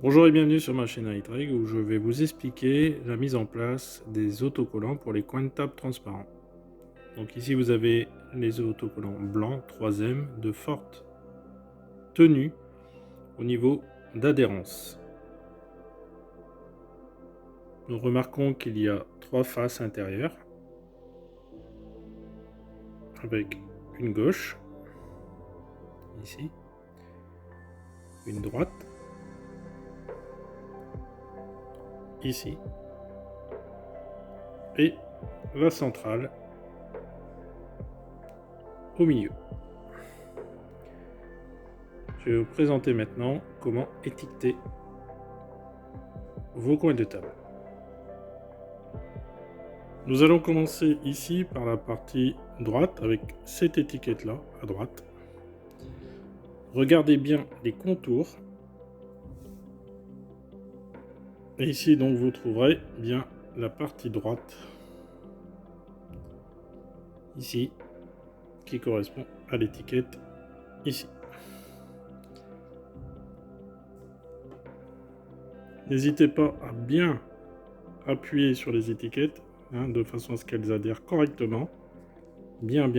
Bonjour et bienvenue sur ma chaîne iTrade où je vais vous expliquer la mise en place des autocollants pour les coins de table transparents. Donc ici vous avez les autocollants blancs 3M de forte tenue au niveau d'adhérence. Nous remarquons qu'il y a 3 faces intérieures avec une gauche, ici, une droite, ici, et la centrale au milieu. Je vais vous présenter maintenant comment étiqueter vos coins de table. Nous allons commencer ici par la partie droite avec cette étiquette là à droite. Regardez bien les contours. Et ici donc vous trouverez bien la partie droite ici qui correspond à l'étiquette ici. N'hésitez pas à bien appuyer sur les étiquettes de façon à ce qu'elles adhèrent correctement. Bien.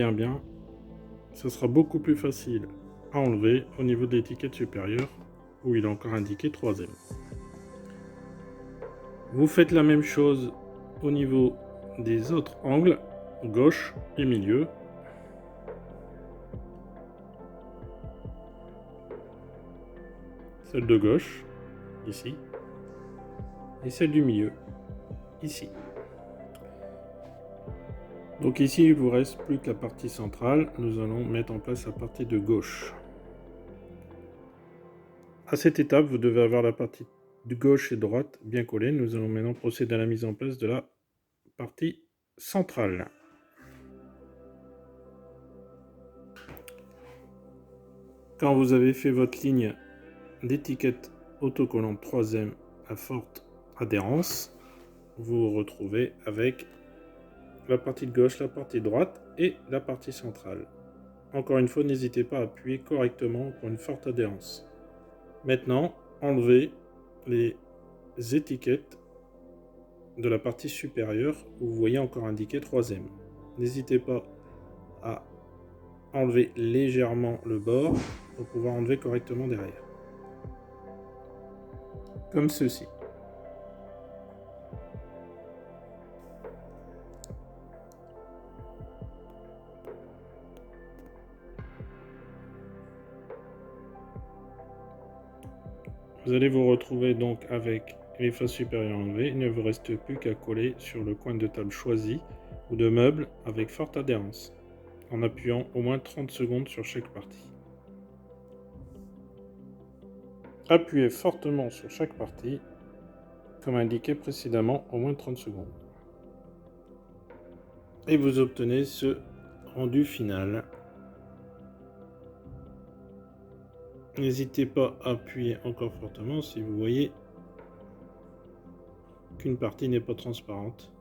Ce sera beaucoup plus facile à enlever au niveau de l'étiquette supérieure où il est encore indiqué 3M. Vous faites la même chose au niveau des autres angles, gauche et milieu. Celle de gauche, ici, et celle du milieu, ici. Donc ici, il ne vous reste plus que la partie centrale. Nous allons mettre en place la partie de gauche. À cette étape, vous devez avoir la partie de gauche et droite bien collée. Nous allons maintenant procéder à la mise en place de la partie centrale. Quand vous avez fait votre ligne d'étiquette autocollante 3M à forte adhérence, vous vous retrouvez avec la partie de gauche, la partie droite et la partie centrale. Encore une fois, n'hésitez pas à appuyer correctement pour une forte adhérence. Maintenant, enlevez les étiquettes de la partie supérieure où vous voyez encore indiqué 3M. N'hésitez pas à enlever légèrement le bord pour pouvoir enlever correctement derrière. Comme ceci. Vous allez vous retrouver donc avec les faces supérieures enlevées. Il ne vous reste plus qu'à coller sur le coin de table choisi ou de meuble avec forte adhérence, en appuyant au moins 30 secondes sur chaque partie. Appuyez fortement sur chaque partie, comme indiqué précédemment, au moins 30 secondes. Et vous obtenez ce rendu final. N'hésitez pas à appuyer encore fortement si vous voyez qu'une partie n'est pas transparente.